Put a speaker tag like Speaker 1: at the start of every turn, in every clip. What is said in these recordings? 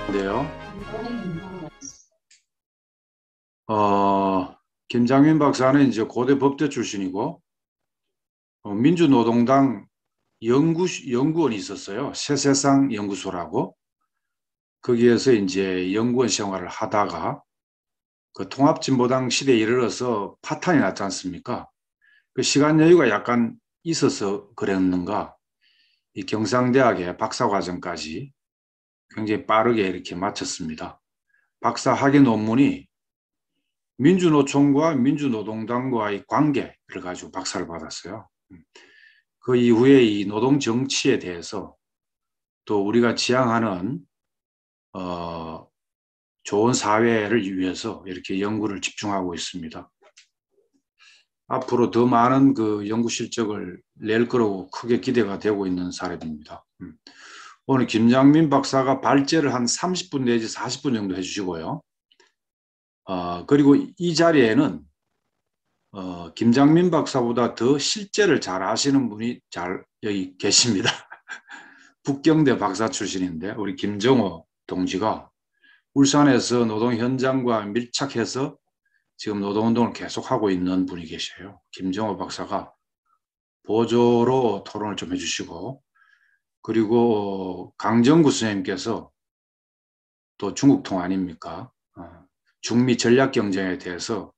Speaker 1: 인데요. 김장민 박사는 이제 고대 법대 출신이고, 민주노동당 연구원이 있었어요. 새세상 연구소라고. 거기에서 이제 연구원 생활을 하다가 그 통합진보당 시대에 이르러서 파탄이 났지 않습니까? 그 시간 여유가 약간 있어서 그랬는가, 이 경상대학의 박사과정까지 굉장히 빠르게 이렇게 마쳤습니다. 박사 학위 논문이 민주노총과 민주노동당과의 관계를 가지고 박사를 받았어요. 그 이후에 이 노동 정치에 대해서 또 우리가 지향하는 좋은 사회를 위해서 이렇게 연구를 집중하고 있습니다. 앞으로 더 많은 그 연구 실적을 낼 거라고 크게 기대가 되고 있는 사람입니다. 오늘 김장민 박사가 발제를 한 30분 내지 40분 정도 해주시고요. 그리고 이 자리에는 김장민 박사보다 더 실제를 잘 아시는 분이 여기 계십니다. 북경대 박사 출신인데 우리 김정호 동지가 울산에서 노동 현장과 밀착해서 지금 노동운동을 계속하고 있는 분이 계셔요. 김정호 박사가 보조로 토론을 좀 해주시고, 그리고 강정구 선생님께서 또 중국통 아닙니까? 중미 전략 경쟁에 대해서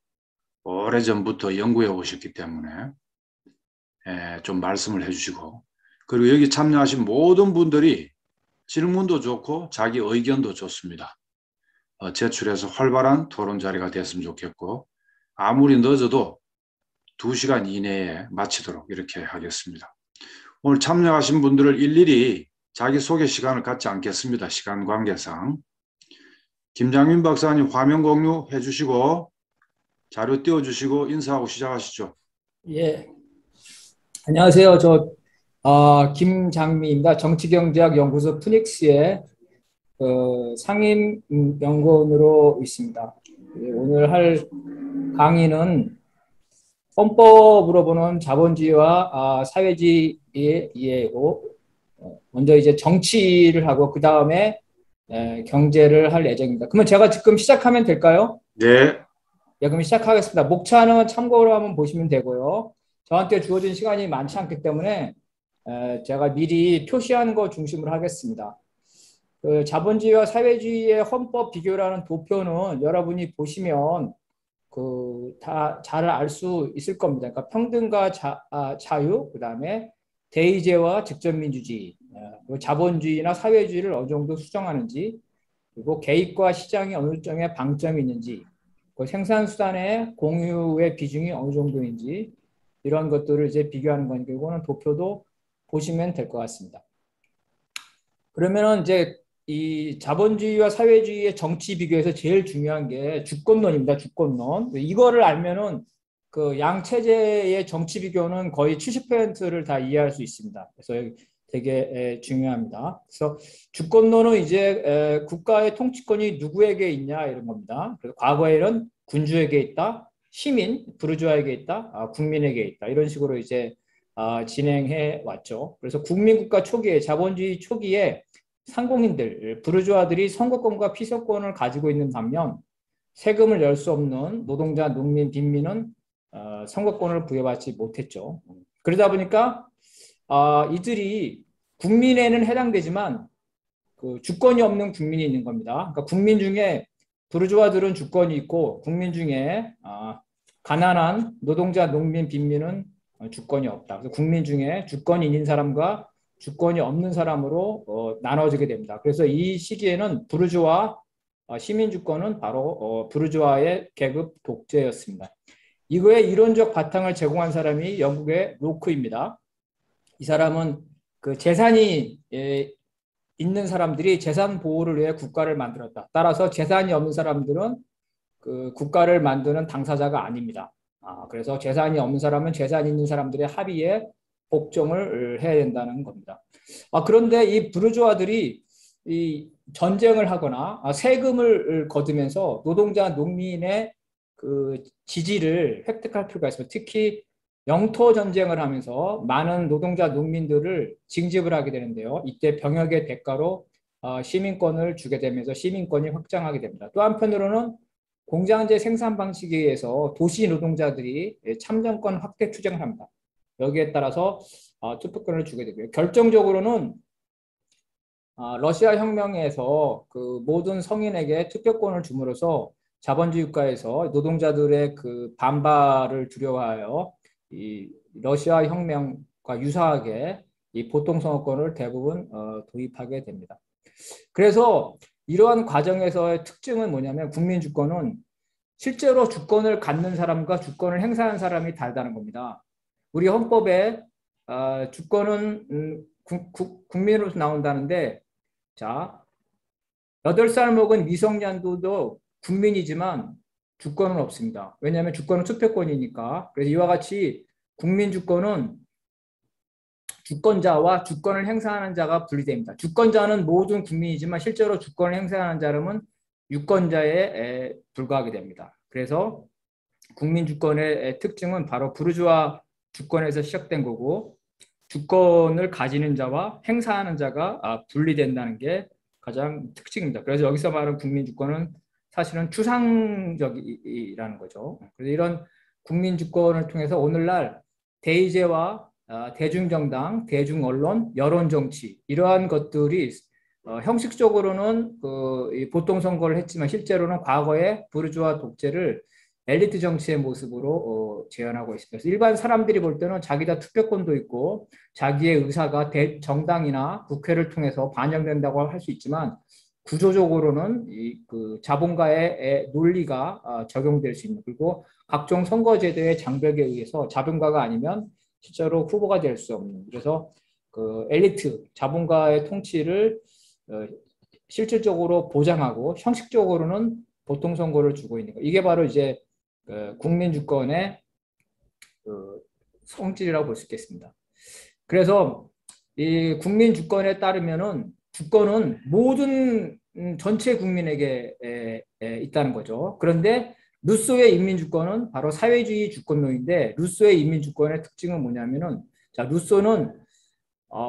Speaker 1: 오래전부터 연구해 오셨기 때문에 좀 말씀을 해주시고, 그리고 여기 참여하신 모든 분들이 질문도 좋고 자기 의견도 좋습니다. 제출해서 활발한 토론 자리가 됐으면 좋겠고, 아무리 늦어도 2시간 이내에 마치도록 이렇게 하겠습니다. 오늘 참여하신 분들을 일일이 자기소개 시간을 갖지 않겠습니다. 시간 관계상. 김장민 박사님 화면 공유해 주시고 자료 띄워주시고 인사하고 시작하시죠.
Speaker 2: 예, 안녕하세요. 김장미입니다. 정치경제학 연구소 푸닉스의 상임 연구원으로 있습니다. 예, 오늘 할 강의는 헌법으로 보는 자본주의와 사회주의의 이해고, 먼저 이제 정치를 하고 그 다음에 경제를 할 예정입니다. 그러면 제가 지금 시작하면 될까요?
Speaker 1: 네.
Speaker 2: 예, 그럼 시작하겠습니다. 목차는 참고로 한번 보시면 되고요. 저한테 주어진 시간이 많지 않기 때문에 제가 미리 표시한 거 중심으로 하겠습니다. 그 자본주의와 사회주의의 헌법 비교라는 도표는 여러분이 보시면 그 다 잘 알 수 있을 겁니다. 그러니까 평등과 자유, 그다음에 대의제와 직접민주주의, 그리고 자본주의나 사회주의를 어느 정도 수정하는지, 그리고 개입과 시장이 어느 정도의 방점이 있는지, 그 생산수단의 공유의 비중이 어느 정도인지, 이런 것들을 이제 비교하는 거니까 이거는 도표도 보시면 될 것 같습니다. 그러면은 이제 이 자본주의와 사회주의의 정치 비교에서 제일 중요한 게 주권론입니다. 주권론. 이거를 알면은 그 양 체제의 정치 비교는 거의 70%를 다 이해할 수 있습니다. 그래서 되게 중요합니다. 그래서 주권론은 이제 국가의 통치권이 누구에게 있냐 이런 겁니다. 그래서 과거에는 군주에게 있다, 시민, 부르주아에게 있다, 국민에게 있다 이런 식으로 이제 진행해 왔죠. 그래서 국민국가 초기에 자본주의 초기에 상공인들, 부르주아들이 선거권과 피서권을 가지고 있는 반면 세금을 낼 수 없는 노동자, 농민, 빈민은 선거권을 부여받지 못했죠. 그러다 보니까 이들이 국민에는 해당되지만 그 주권이 없는 국민이 있는 겁니다. 그러니까 국민 중에 부르주아들은 주권이 있고 국민 중에 가난한 노동자, 농민, 빈민은 주권이 없다. 그래서 국민 중에 주권이 있는 사람과 주권이 없는 사람으로 나눠지게 됩니다. 그래서 이 시기에는 부르주아 시민 주권은 바로 부르주아의 계급 독재였습니다. 이거의 이론적 바탕을 제공한 사람이 영국의 로크입니다. 이 사람은 그 재산이 있는 사람들이 재산 보호를 위해 국가를 만들었다. 따라서 재산이 없는 사람들은 그 국가를 만드는 당사자가 아닙니다. 그래서 재산이 없는 사람은 재산 있는 사람들의 합의에 복종을 해야 된다는 겁니다. 그런데 이 부르주아들이 이 전쟁을 하거나 세금을 거두면서 노동자, 농민의 그 지지를 획득할 필요가 있습니다. 특히 영토 전쟁을 하면서 많은 노동자, 농민들을 징집을 하게 되는데요. 이때 병역의 대가로 시민권을 주게 되면서 시민권이 확장하게 됩니다. 또 한편으로는 공장제 생산 방식에 의해서 도시 노동자들이 참정권 확대 투쟁을 합니다. 여기에 따라서 투표권을 주게 되고요. 결정적으로는 러시아 혁명에서 그 모든 성인에게 투표권을 줌으로써 자본주의 국가에서 노동자들의 그 반발을 두려워하여 이 러시아 혁명과 유사하게 이 보통 선거권을 대부분 도입하게 됩니다. 그래서 이러한 과정에서의 특징은 뭐냐면 국민 주권은 실제로 주권을 갖는 사람과 주권을 행사하는 사람이 다르다는 겁니다. 우리 헌법에 주권은 국민으로서 나온다는데, 자, 8살 먹은 미성년도 국민이지만 주권은 없습니다. 왜냐하면 주권은 투표권이니까. 그래서 이와 같이 국민 주권은 주권자와 주권을 행사하는 자가 분리됩니다. 주권자는 모든 국민이지만 실제로 주권을 행사하는 사람은 유권자에 불과하게 됩니다. 그래서 국민 주권의 특징은 바로 부르주아 주권에서 시작된 거고, 주권을 가지는 자와 행사하는 자가 분리된다는 게 가장 특징입니다. 그래서 여기서 말하는 국민 주권은 사실은 추상적이라는 거죠. 그래서 이런 국민 주권을 통해서 오늘날 대의제와 대중정당, 대중언론, 여론정치 이러한 것들이 형식적으로는 보통 선거를 했지만 실제로는 과거의 부르주아 독재를 엘리트 정치의 모습으로 재현하고 있습니다. 그래서 일반 사람들이 볼 때는 자기다 투표권도 있고 자기의 의사가 정당이나 국회를 통해서 반영된다고 할 수 있지만 구조적으로는 그 자본가의 논리가 적용될 수 있는, 그리고 각종 선거제도의 장벽에 의해서 자본가가 아니면 실제로 후보가 될 수 없는, 그래서 그 엘리트 자본가의 통치를 실질적으로 보장하고 형식적으로는 보통 선거를 주고 있는 거. 이게 바로 이제 국민 주권의 성질이라고 볼 수 있겠습니다. 그래서 이 국민 주권에 따르면은 주권은 모든 전체 국민에게 있다는 거죠. 그런데 루소의 인민주권은 바로 사회주의 주권론인데, 루소의 인민주권의 특징은 뭐냐면은, 자, 루소는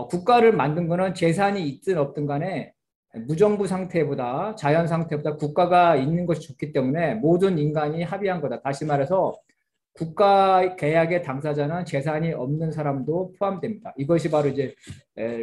Speaker 2: 국가를 만든 거는 재산이 있든 없든 간에 무정부 상태보다, 자연 상태보다 국가가 있는 것이 좋기 때문에 모든 인간이 합의한 거다. 다시 말해서 국가 계약의 당사자는 재산이 없는 사람도 포함됩니다. 이것이 바로 이제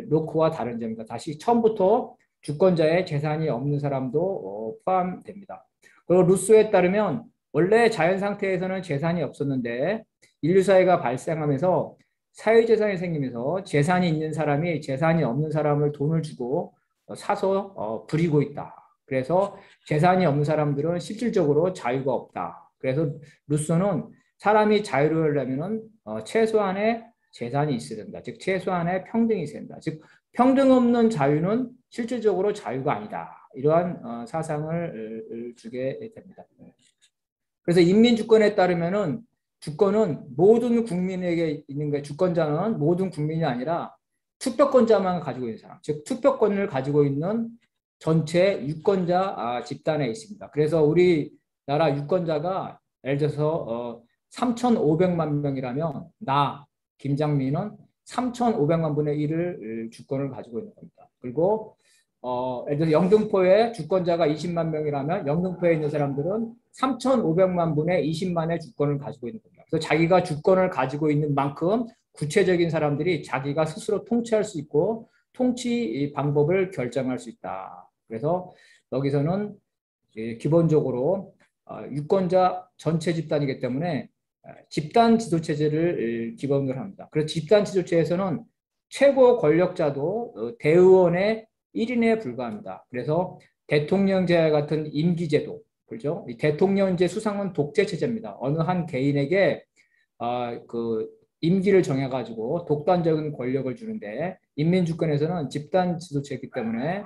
Speaker 2: 로크와 다른 점입니다. 다시 처음부터 주권자의 재산이 없는 사람도 포함됩니다. 그리고 루소에 따르면 원래 자연 상태에서는 재산이 없었는데 인류 사회가 발생하면서 사회재산이 생기면서 재산이 있는 사람이 재산이 없는 사람을 돈을 주고 사서 부리고 있다. 그래서 재산이 없는 사람들은 실질적으로 자유가 없다. 그래서 루소는 사람이 자유로우려면 최소한의 재산이 있어야 된다. 즉 최소한의 평등이 있어야 된다. 즉 평등 없는 자유는 실질적으로 자유가 아니다. 이러한 사상을 주게 됩니다. 그래서 인민주권에 따르면은 주권은 모든 국민에게 있는 거예요. 주권자는 모든 국민이 아니라 투표권자만 가지고 있는 사람, 즉 투표권을 가지고 있는 전체 유권자 집단에 있습니다. 그래서 우리나라 유권자가 예를 들어서 3,500만 명이라면 나 김장민은 3,500만 분의 1을 주권을 가지고 있는 겁니다. 그리고 예를 들어서 영등포에 주권자가 20만 명이라면 영등포에 있는 사람들은 3,500만 분의 20만의 주권을 가지고 있는 겁니다. 그래서 자기가 주권을 가지고 있는 만큼 구체적인 사람들이 자기가 스스로 통치할 수 있고 통치 방법을 결정할 수 있다. 그래서 여기서는 기본적으로 유권자 전체 집단이기 때문에 집단 지도체제를 기본으로 합니다. 그래서 집단 지도체에서는 최고 권력자도 대의원의 1인에 불과합니다. 그래서 대통령제 같은 임기제도, 그렇죠? 이 대통령제 수상은 독재체제입니다. 어느 한 개인에게 그 임기를 정해가지고 독단적인 권력을 주는데, 인민주권에서는 집단 지도체이기 때문에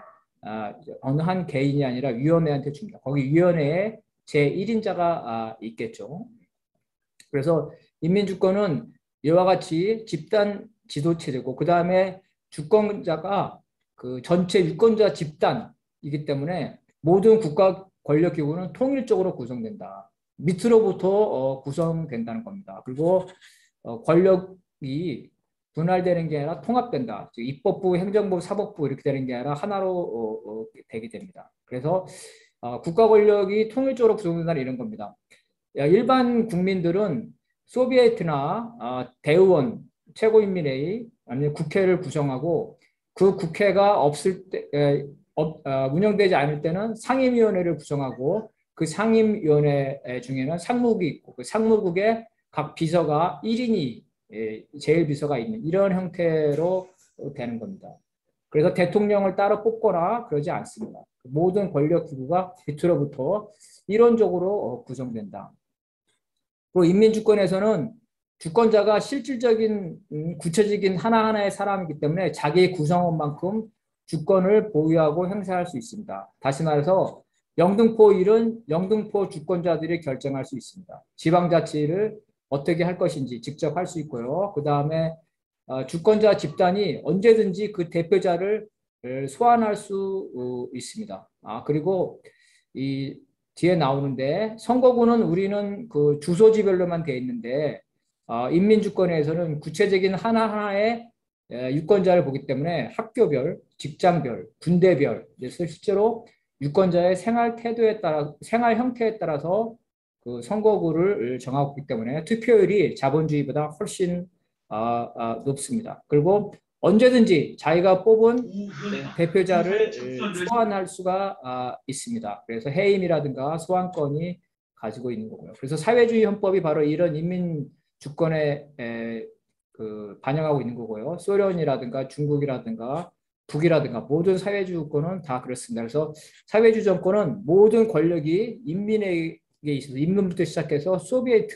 Speaker 2: 어느 한 개인이 아니라 위원회한테 줍니다. 거기 위원회에 제1인자가 있겠죠. 그래서 인민주권은 이와 같이 집단 지도체제고, 그 다음에 주권자가 그 전체 유권자 집단이기 때문에 모든 국가 권력기구는 통일적으로 구성된다. 밑으로부터 구성된다는 겁니다. 그리고 권력이 분할되는 게 아니라 통합된다. 즉 입법부, 행정부, 사법부 이렇게 되는 게 아니라 하나로 되게 됩니다. 그래서 국가 권력이 통일적으로 구성된다 이런 겁니다. 일반 국민들은 소비에트나 대의원, 최고인민회의 아니면 국회를 구성하고 그 국회가 없을 때 운영되지 않을 때는 상임위원회를 구성하고 그 상임위원회 중에는 상무국이 있고 그 상무국에 각 비서가 1인이 제일 비서가 있는 이런 형태로 되는 겁니다. 그래서 대통령을 따로 뽑거나 그러지 않습니다. 모든 권력 기구가 밑으로부터 이론적으로 구성된다. 그리고 인민주권에서는 주권자가 실질적인 구체적인 하나하나의 사람이기 때문에 자기의 구성원만큼 주권을 보유하고 행사할 수 있습니다. 다시 말해서 영등포 일은 영등포 주권자들이 결정할 수 있습니다. 지방자치를 어떻게 할 것인지 직접 할 수 있고요. 그 다음에 주권자 집단이 언제든지 그 대표자를 소환할 수 있습니다. 그리고 이 뒤에 나오는데 선거구는 우리는 그 주소지별로만 되어 있는데 인민주권에서는 구체적인 하나하나의 유권자를 보기 때문에 학교별, 직장별, 군대별 그래서 실제로 유권자의 생활 태도에 따라 생활 형태에 따라서 그 선거구를 정하고 있기 때문에 투표율이 자본주의보다 훨씬 높습니다. 그리고 언제든지 자기가 뽑은 대표자를 소환할 수가 있습니다. 그래서 해임이라든가 소환권이 가지고 있는 거고요. 그래서 사회주의 헌법이 바로 이런 인민 주권에 반영하고 있는 거고요. 소련이라든가 중국이라든가 북이라든가 모든 사회주의권은 다 그렇습니다. 그래서 사회주의 정권은 모든 권력이 인민에게 있어서 임금부터 시작해서 소비에트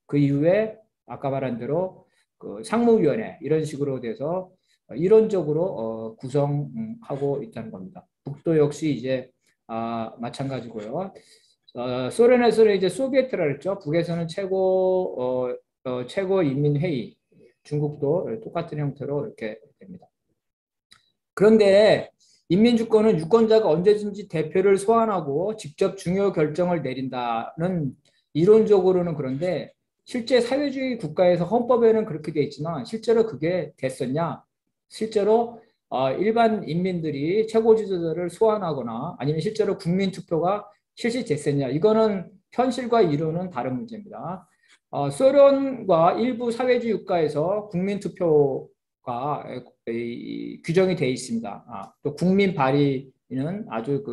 Speaker 2: 그 이후에 아까 말한 대로 그 상무위원회 이런 식으로 돼서 이론적으로 구성하고 있다는 겁니다. 북도 역시 이제 마찬가지고요. 소련에서는 이제 소비에트라 그랬죠. 북에서는 최고인민회의, 중국도 똑같은 형태로 이렇게 됩니다. 그런데 인민주권은 유권자가 언제든지 대표를 소환하고 직접 중요 결정을 내린다는 이론적으로는 그런데 실제 사회주의 국가에서 헌법에는 그렇게 돼 있지만 실제로 그게 됐었냐? 실제로 일반 인민들이 최고 지도자를 소환하거나 아니면 실제로 국민투표가 실시됐었냐? 이거는 현실과 이론은 다른 문제입니다. 소련과 일부 사회주의 국가에서 국민투표가 규정이 되어 있습니다. 또 국민 발의는 아주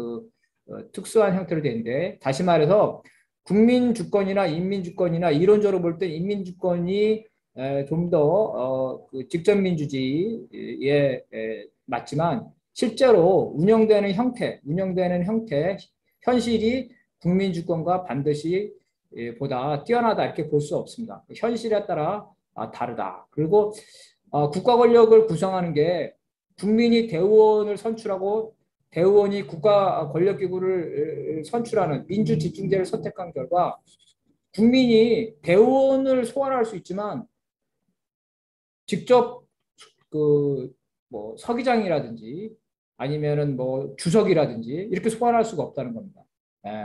Speaker 2: 특수한 형태로 되는데 다시 말해서 국민 주권이나 인민 주권이나 이론적으로 볼 때 인민 주권이 좀 더 직접 민주주의에 맞지만 실제로 운영되는 형태, 현실이 국민 주권과 반드시 보다 뛰어나다 이렇게 볼 수 없습니다. 현실에 따라 다르다. 그리고 국가 권력을 구성하는 게 국민이 대의원을 선출하고 대의원이 국가 권력기구를 선출하는 민주집중제를 선택한 결과 국민이 대의원을 소환할 수 있지만 직접 뭐 서기장이라든지 아니면은 뭐 주석이라든지 이렇게 소환할 수가 없다는 겁니다.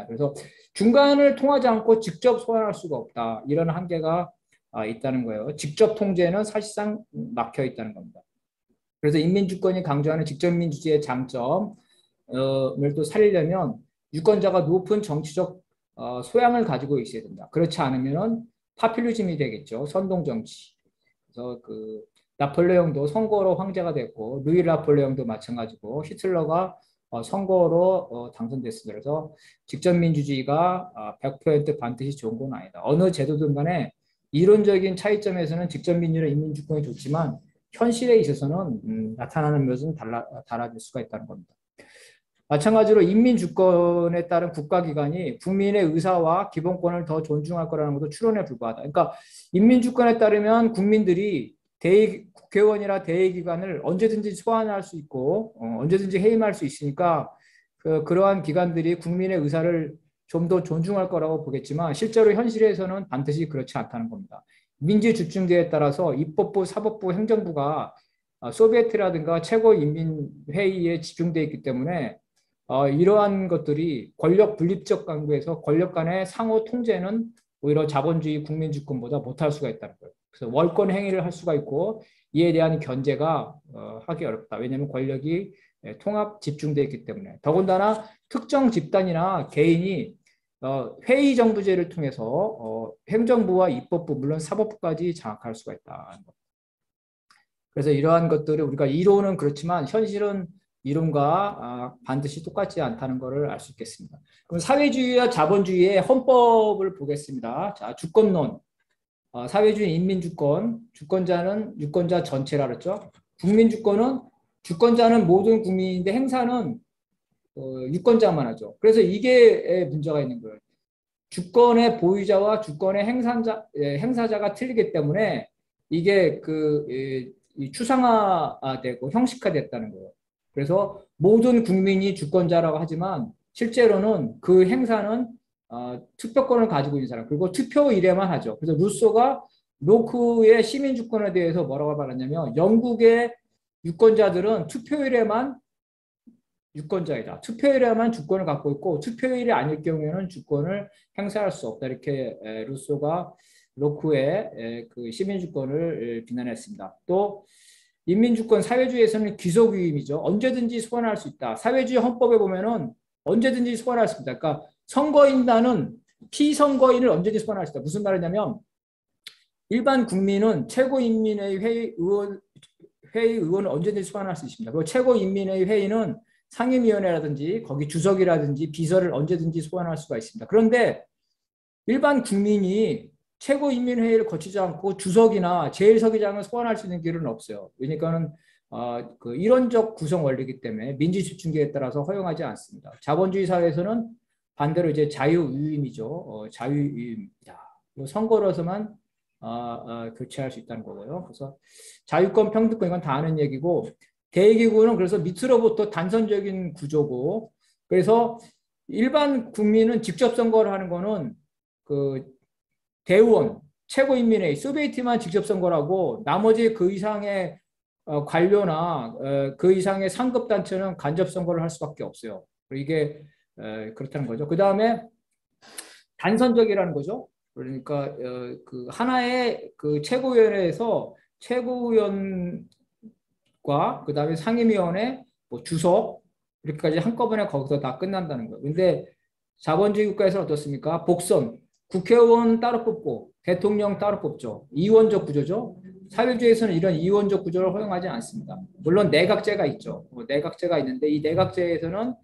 Speaker 2: 그래서 중간을 통하지 않고 직접 소환할 수가 없다. 이런 한계가 있다는 거예요. 직접 통제는 사실상 막혀 있다는 겁니다. 그래서 인민주권이 강조하는 직접민주주의의 장점을 또 살리려면 유권자가 높은 정치적 소양을 가지고 있어야 된다. 그렇지 않으면 파퓰리즘이 되겠죠. 선동정치. 그래서 나폴레옹도 선거로 황제가 됐고 루이 나폴레옹도 마찬가지고 히틀러가 선거로 당선됐습니다. 그래서 직접민주주의가 100% 반드시 좋은 건 아니다. 어느 제도든 간에 이론적인 차이점에서는 직접민주나 인민주권이 좋지만 현실에 있어서는 나타나는 것은 달라질 수가 있다는 겁니다. 마찬가지로 인민주권에 따른 국가기관이 국민의 의사와 기본권을 더 존중할 거라는 것도 추론에 불과하다. 그러니까 인민주권에 따르면 국민들이 국회의원이나 대의기관을 언제든지 소환할 수 있고 언제든지 해임할 수 있으니까 그러한 기관들이 국민의 의사를 좀 더 존중할 거라고 보겠지만 실제로 현실에서는 반드시 그렇지 않다는 겁니다. 민주집중제에 따라서 입법부, 사법부, 행정부가 소비에트라든가 최고인민회의에 집중되어 있기 때문에 이러한 것들이 권력 분립적 강구에서 권력 간의 상호 통제는 오히려 자본주의 국민주권보다 못할 수가 있다는 거예요. 그래서 월권 행위를 할 수가 있고 이에 대한 견제가 하기 어렵다. 왜냐하면 권력이 통합 집중되어 있기 때문에. 더군다나 특정 집단이나 개인이 회의 정부제를 통해서 행정부와 입법부 물론 사법부까지 장악할 수가 있다. 그래서 이러한 것들을 우리가 이론은 그렇지만 현실은 이론과 반드시 똑같지 않다는 것을 알 수 있겠습니다. 그럼 사회주의와 자본주의의 헌법을 보겠습니다. 자, 주권론. 사회주의 인민주권, 주권자는 유권자 전체라 그랬죠. 국민주권은 주권자는 모든 국민인데 행사는 유권자만 하죠. 그래서 이게 문제가 있는 거예요. 주권의 보유자와 주권의 행사자가 틀리기 때문에 이게 추상화되고 형식화됐다는 거예요. 그래서 모든 국민이 주권자라고 하지만 실제로는 그 행사는 투표권을 가지고 있는 사람 그리고 투표일에만 하죠. 그래서 루소가 로크의 시민주권에 대해서 뭐라고 말하냐면 영국의 유권자들은 투표일에만 유권자이다. 투표일에만 주권을 갖고 있고 투표일이 아닐 경우에는 주권을 행사할 수 없다. 이렇게 루소가 로크의 그 시민주권을 비난했습니다. 또 인민주권 사회주의에서는 귀속위임이죠. 언제든지 소환할 수 있다. 사회주의 헌법에 보면은 언제든지 소환할 수 있다. 그러니까 선거인단은 피선거인을 언제든지 소환할 수 있다. 무슨 말이냐면 일반 국민은 최고인민회의 의원을 언제든지 소환할 수 있습니다. 그리고 최고인민회의 회의는 상임위원회라든지 거기 주석이라든지 비서를 언제든지 소환할 수가 있습니다. 그런데 일반 국민이 최고인민회의를 거치지 않고 주석이나 제1서기장을 소환할 수 있는 길은 없어요. 그러니까는 그 이론적 구성 원리이기 때문에 민주집중계에 따라서 허용하지 않습니다. 자본주의 사회에서는 반대로 이제 자유유임이죠. 자유유임이다. 선거로서만 교체할 수 있다는 거고요. 그래서 자유권, 평등권 이건 다 아는 얘기고 대의기구는 그래서 밑으로부터 단선적인 구조고 그래서 일반 국민은 직접 선거를 하는 거는 그 대의원, 최고인민회의, 소비에트만 직접 선거를 하고 나머지 그 이상의 관료나 그 이상의 상급 단체는 간접 선거를 할 수밖에 없어요. 이게 그렇다는 거죠. 그 다음에 단선적이라는 거죠. 그러니까 그 하나의 그 최고위원회에서 최고위원과 그 다음에 상임위원회, 뭐 주석 이렇게까지 한꺼번에 거기서 다 끝난다는 거예요. 근데 자본주의 국가에서는 어떻습니까? 복선, 국회의원 따로 뽑고 대통령 따로 뽑죠. 이원적 구조죠. 사회주의에서는 이런 이원적 구조를 허용하지 않습니다. 물론 내각제가 있죠. 내각제가 있는데 이 내각제에서는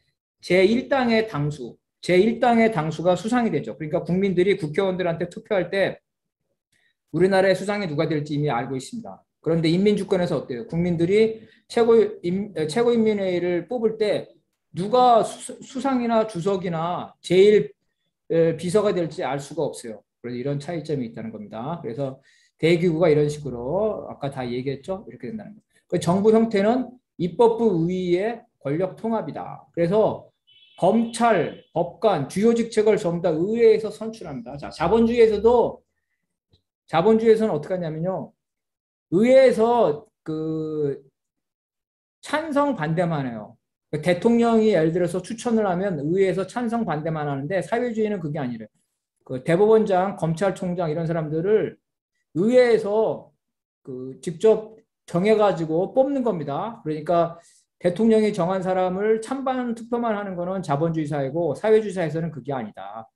Speaker 2: 제1당의 당수, 제1당의 당수가 수상이 되죠. 그러니까 국민들이 국회의원들한테 투표할 때 우리나라의 수상이 누가 될지 이미 알고 있습니다. 그런데 인민주권에서 어때요? 국민들이 최고인민회의를 뽑을 때 누가 수상이나 주석이나 제일 비서가 될지 알 수가 없어요. 그래서 이런 차이점이 있다는 겁니다. 그래서 대기구가 이런 식으로 아까 다 얘기했죠? 이렇게 된다는 거예요. 그 정부 형태는 입법부 의회의 권력 통합이다. 그래서 검찰, 법관, 주요 직책을 전부 다 의회에서 선출합니다. 자, 자본주의에서는 어떻게 하냐면요. 의회에서 그 찬성 반대만 해요. 대통령이 예를 들어서 추천을 하면 의회에서 찬성 반대만 하는데 사회주의는 그게 아니래요. 그 대법원장, 검찰총장 이런 사람들을 의회에서 그 직접 정해가지고 뽑는 겁니다. 그러니까 대통령이 정한 사람을 찬반 투표만 하는 거는 자본주의 사회고 사회주의 사회에서는 그게 아니다.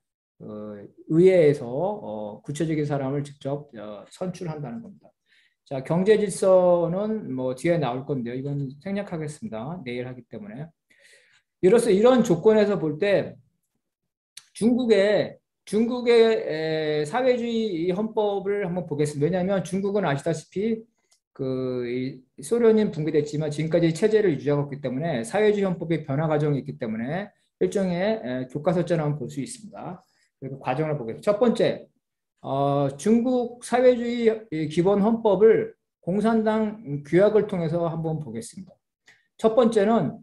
Speaker 2: 의회에서 구체적인 사람을 직접 선출한다는 겁니다. 자, 경제 질서는 뭐 뒤에 나올 건데요. 이건 생략하겠습니다. 내일 하기 때문에. 이로써 이런 조건에서 볼 때 중국의 사회주의 헌법을 한번 보겠습니다. 왜냐하면 중국은 아시다시피 그 소련이 붕괴됐지만 지금까지 체제를 유지하고 있기 때문에 사회주의 헌법의 변화 과정이 있기 때문에 일종의 교과서처럼 한번 볼 수 있습니다. 그리고 과정을 보겠습니다. 첫 번째, 중국 사회주의 기본 헌법을 공산당 규약을 통해서 한번 보겠습니다. 첫 번째는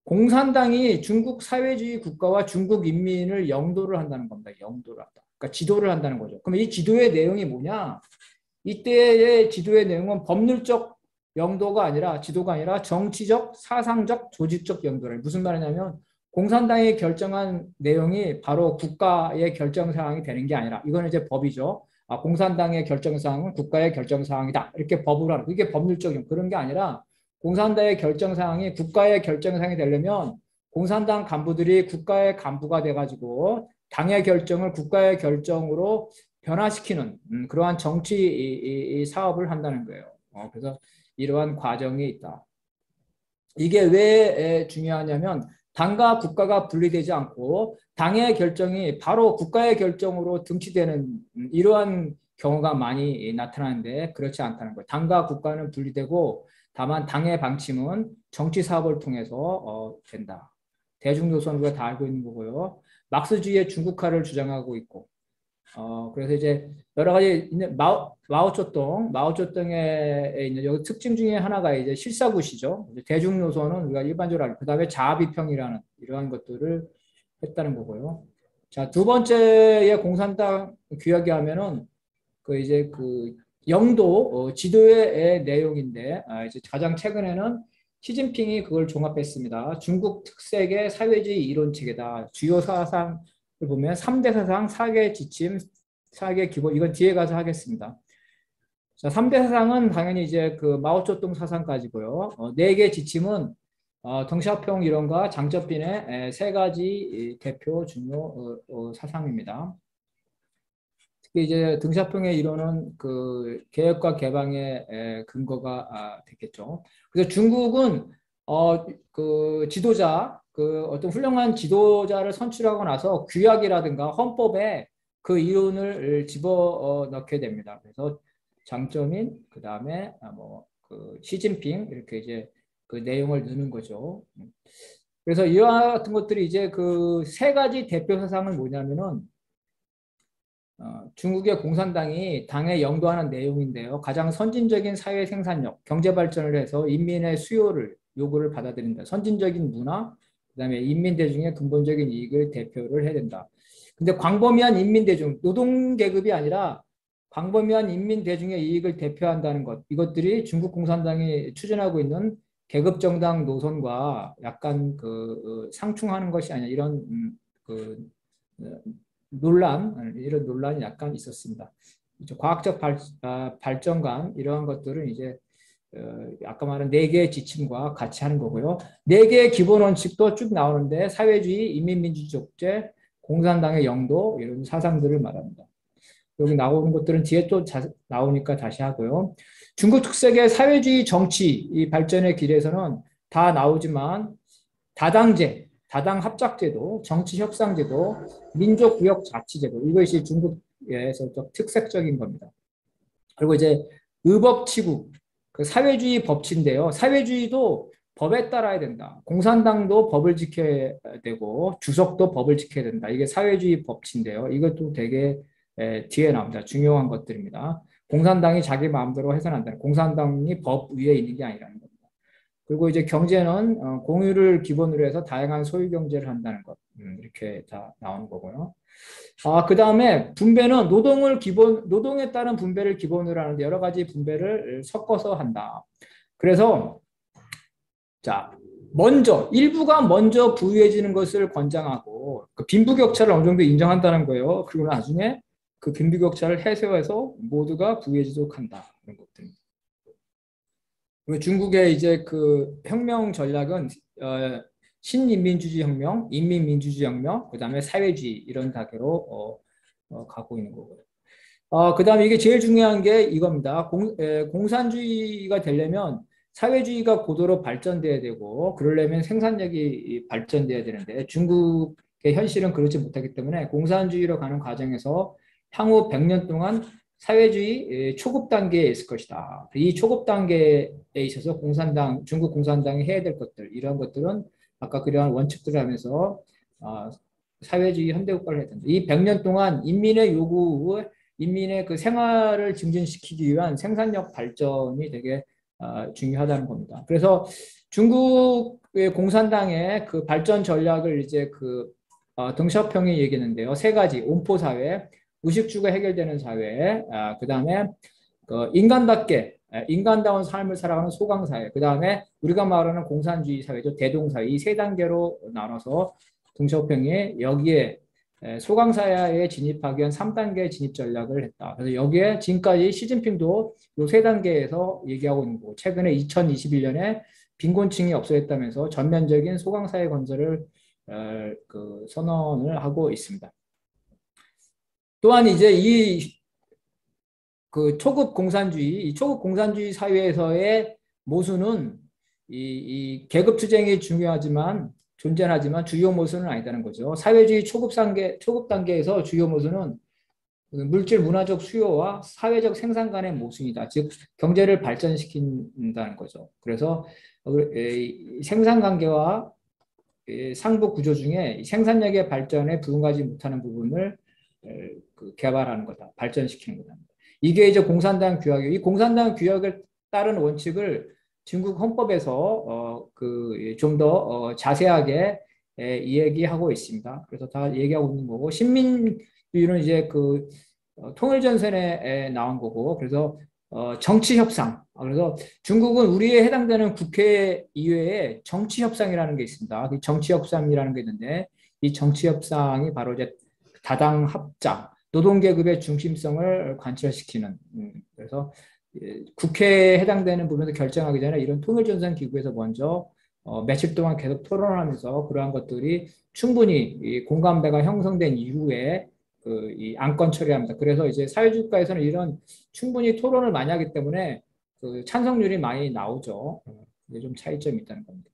Speaker 2: 공산당이 중국 사회주의 국가와 중국 인민을 영도를 한다는 겁니다. 영도를 한다. 그러니까 지도를 한다는 거죠. 그럼 이 지도의 내용이 뭐냐? 이때의 지도의 내용은 법률적 영도가 아니라 지도가 아니라 정치적, 사상적, 조직적 영도를. 무슨 말이냐면 공산당이 결정한 내용이 바로 국가의 결정 사항이 되는 게 아니라 이거는 이제 법이죠. 공산당의 결정사항은 국가의 결정사항이다. 이렇게 법으로 하는, 이게 법률적인 그런 게 아니라 공산당의 결정사항이 국가의 결정사항이 되려면 공산당 간부들이 국가의 간부가 돼가지고 당의 결정을 국가의 결정으로 변화시키는 그러한 정치 이 사업을 한다는 거예요. 그래서 이러한 과정이 있다. 이게 왜 중요하냐면 당과 국가가 분리되지 않고 당의 결정이 바로 국가의 결정으로 등치되는 이러한 경우가 많이 나타나는데 그렇지 않다는 거예요. 당과 국가는 분리되고 다만 당의 방침은 정치 사업을 통해서 된다. 대중노선 우리가 다 알고 있는 거고요. 막스주의의 중국화를 주장하고 있고 그래서 이제 여러 가지 있는 마오쩌둥에 있는 여기 특징 중에 하나가 이제 실사구시죠. 대중노선은 우리가 일반적으로 알고, 그 다음에 자아비평이라는 이러한 것들을 했다는 거고요. 자, 두 번째의 공산당 규약이 하면은 그 이제 그 영도 지도의 내용인데 이제 가장 최근에는 시진핑이 그걸 종합했습니다. 중국 특색의 사회주의 이론 체계다. 주요 사상 보면 3대 사상, 4개 지침, 4개 기본, 이건 뒤에 가서 하겠습니다. 자, 3대 사상은 당연히 이제 그 마오쩌둥 사상까지고요. 4개 지침은 덩샤오핑 이론과 장쩌빈의 3가지 대표 중요 사상입니다. 특히 이제 덩샤오핑의 이론은 그 개혁과 개방의 근거가 됐겠죠. 그래서 중국은 그 지도자 그 어떤 훌륭한 지도자를 선출하고 나서 규약이라든가 헌법에 그 이론을 집어넣게 됩니다. 그래서 장쩌민, 그 다음에 그 시진핑 이렇게 이제 그 내용을 넣는 거죠. 그래서 이와 같은 것들이 이제 그 3가지 대표 사상은 뭐냐면은 중국의 공산당이 당에 영도하는 내용인데요. 가장 선진적인 사회 생산력, 경제 발전을 해서 인민의 수요를 요구를 받아들인다. 선진적인 문화, 그다음에 인민 대중의 근본적인 이익을 대표를 해야 된다. 근데 광범위한 인민 대중, 노동 계급이 아니라 광범위한 인민 대중의 이익을 대표한다는 것, 이것들이 중국 공산당이 추진하고 있는 계급 정당 노선과 약간 그 상충하는 것이 아니라 이런 그 이런 논란이 약간 있었습니다. 과학적 발전감 이러한 것들은 이제 아까 말한 4개의 지침과 같이 하는 거고요. 4개의 기본 원칙도 쭉 나오는데 사회주의, 인민민주주의제, 공산당의 영도 이런 사상들을 말합니다. 여기 나오는 것들은 뒤에 또 나오니까 다시 하고요. 중국 특색의 사회주의 정치 이 발전의 길에서는 다 나오지만 다당제, 다당 합작제도, 정치협상제도, 민족구역자치제도 이것이 중국에서 특색적인 겁니다. 그리고 이제 의법치국, 그 사회주의 법치인데요. 사회주의도 법에 따라야 된다. 공산당도 법을 지켜야 되고 주석도 법을 지켜야 된다. 이게 사회주의 법치인데요. 이것도 되게 뒤에 나옵니다. 중요한 것들입니다. 공산당이 자기 마음대로 해서는 안 된다. 공산당이 법 위에 있는 게 아니라는 겁니다. 그리고 이제 경제는 공유를 기본으로 해서 다양한 소유 경제를 한다는 것 이렇게 다 나오는 거고요. 그 다음에 분배는 노동에 따른 분배를 기본으로 하는데 여러 가지 분배를 섞어서 한다. 그래서 자 일부가 먼저 부유해지는 것을 권장하고 그 빈부격차를 어느 정도 인정한다는 거예요. 그리고 나중에 그 빈부격차를 해소해서 모두가 부유해지도록 한다. 그런 것들입니다. 중국의 이제 그 혁명 전략은 신인민주주의 혁명, 인민민주주의 혁명, 그 다음에 사회주의 이런 단계로 가고 있는 거고요. 그 다음에 이게 제일 중요한 게 이겁니다. 공산주의가 되려면 사회주의가 고도로 발전돼야 되고 그러려면 생산력이 발전돼야 되는데 중국의 현실은 그렇지 못하기 때문에 공산주의로 가는 과정에서 향후 100년 동안 사회주의 초급 단계에 있을 것이다. 이 초급 단계에 있어서 중국 공산당이 해야 될 것들, 이러한 것들은 아까 그러한 원칙들을 하면서 사회주의 현대국가를 해야 된다. 이 100년 동안 인민의 요구, 인민의 그 생활을 증진시키기 위한 생산력 발전이 되게 중요하다는 겁니다. 그래서 중국의 공산당의 그 발전 전략을 이제 그 덩샤오핑이 얘기했는데요. 3가지, 온포사회, 의식주가 해결되는 사회, 그 다음에 인간다운 삶을 살아가는 소강사회, 그 다음에 우리가 말하는 공산주의 사회죠. 대동사회, 이 3단계로 나눠서 덩샤오핑이 여기에 소강사회에 진입하기 위한 3단계 진입 전략을 했다. 그래서 여기에 지금까지 시진핑도 이 3단계에서 얘기하고 있는 거고, 최근에 2021년에 빈곤층이 없어졌다면서 전면적인 소강사회 건설을 그 선언을 하고 있습니다. 또한 이제 그 초급 공산주의 사회에서의 모순은 이 계급 투쟁이 존재하지만 주요 모순은 아니다는 거죠. 사회주의 초급 단계에서 주요 모순은 물질 문화적 수요와 사회적 생산 간의 모순이다. 즉 경제를 발전시킨다는 거죠. 그래서 생산 관계와 상부 구조 중에 생산력의 발전에 부응하지 못하는 부분을 개발하는 거다. 발전시키는 거다. 이게 이제 공산당 규약이에요. 이 공산당 규약을 따른 원칙을 중국 헌법에서 좀 더 자세하게 이야기하고 있습니다. 그래서 다 얘기하고 있는 거고, 신민주의는 이제 통일전선에 나온 거고, 그래서 정치협상. 그래서 중국은 우리에 해당되는 국회 이외에 정치협상이라는 게 있습니다. 정치협상이라는 게 있는데, 이 정치협상이 바로 이제 다당 합작, 노동계급의 중심성을 관철시키는, 그래서 국회에 해당되는 부분에서 결정하기 전에 이런 통일전선 기구에서 먼저 며칠 동안 계속 토론하면서 그러한 것들이 충분히 공감대가 형성된 이후에 이 안건 처리합니다. 그래서 이제 사회주의 국가에서는 이런 충분히 토론을 많이 하기 때문에 찬성률이 많이 나오죠. 이게 좀 차이점이 있다는 겁니다.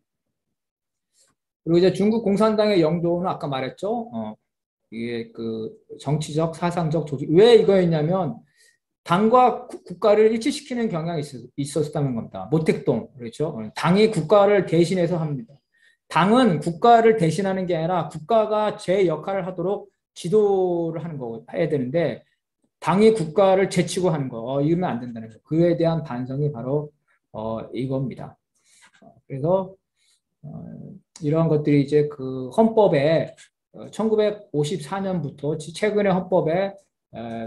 Speaker 2: 그리고 이제 중국 공산당의 영도는 아까 말했죠. 이게 정치적, 사상적 조직. 왜 이거였냐면 당과 국가를 일치시키는 경향이 있었다는 겁니다. 모택동, 그렇죠? 당이 국가를 대신해서 합니다. 당은 국가를 대신하는 게 아니라 국가가 제 역할을 하도록 지도를 하는 거 해야 되는데, 당이 국가를 제치고 하는 거, 이러면 안 된다는 거. 그에 대한 반성이 바로 이겁니다. 그래서 이러한 것들이 이제 헌법에 1954년부터 최근의 헌법에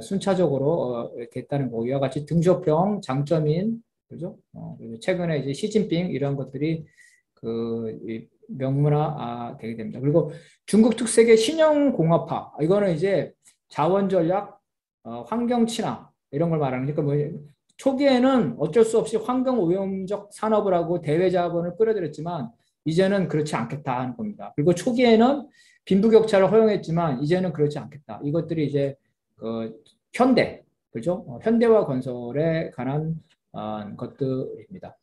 Speaker 2: 순차적으로 됐다는 거. 이와 같이 등소평, 장점인, 그죠? 최근에 이제 시진핑 이런 것들이 명문화 되게 됩니다. 그리고 중국 특색의 신형공업화, 이거는 이제 자원 전략, 환경 친화 이런 걸 말하는 거니까 초기에는 어쩔 수 없이 환경 오염적 산업을 하고 대외 자본을 끌어들였지만 이제는 그렇지 않겠다 하는 겁니다. 그리고 초기에는 빈부격차를 허용했지만 이제는 그렇지 않겠다. 이것들이 이제 현대, 그죠? 현대화 건설에 관한 것들입니다.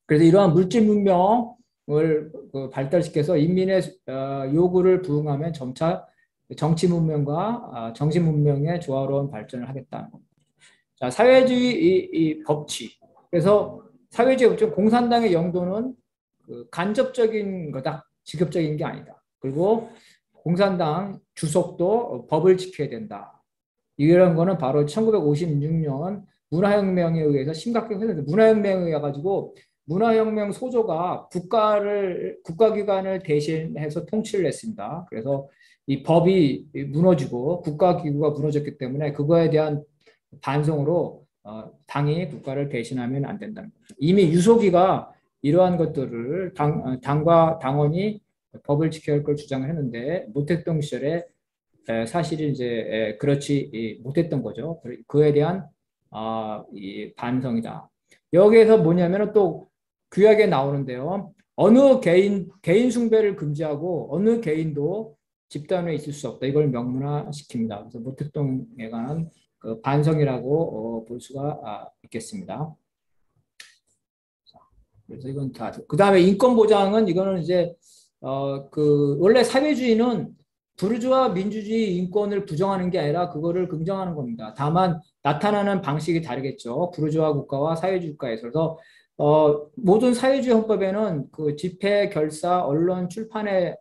Speaker 2: 그래서 이러한 물질 문명을 발달시켜서 인민의 요구를 부응하면 점차 정치 문명과 정신 문명의 조화로운 발전을 하겠다는 겁니다. 자, 사회주의 이 법칙. 그래서 사회주의 법칙, 공산당의 영도는 간접적인 거다, 직접적인 게 아니다. 그리고 공산당 주석도 법을 지켜야 된다. 이런 거는 바로 1956년 문화혁명에 의해서 심각하게 회생돼서, 문화혁명에 의해 가지고 문화혁명 소조가 국가기관을 대신해서 통치를 했습니다. 그래서 이 법이 무너지고 국가기구가 무너졌기 때문에 그거에 대한 반성으로 당이 국가를 대신하면 안 된다는 거죠. 이미 유소기가 이러한 것들을 당과 당원이 법을 지켜야 할 걸 주장을 했는데 모택동 시절에 사실은 이제 그렇지 못했던 거죠. 그에 대한 이 반성이다. 여기에서 뭐냐면은 또 규약에 나오는데요. 어느 개인 숭배를 금지하고 어느 개인도 집단에 있을 수 없다. 이걸 명문화시킵니다. 그래서 모택동에 관한 반성이라고 볼 수가 있겠습니다. 그래서 이건 다. 그 다음에 인권 보장은 이거는 이제 원래 사회주의는 부르주아 민주주의 인권을 부정하는 게 아니라 그거를 긍정하는 겁니다. 다만 나타나는 방식이 다르겠죠. 부르주아 국가와 사회주의 국가에서. 그래서 모든 사회주의 헌법에는 집회, 결사, 언론, 출판의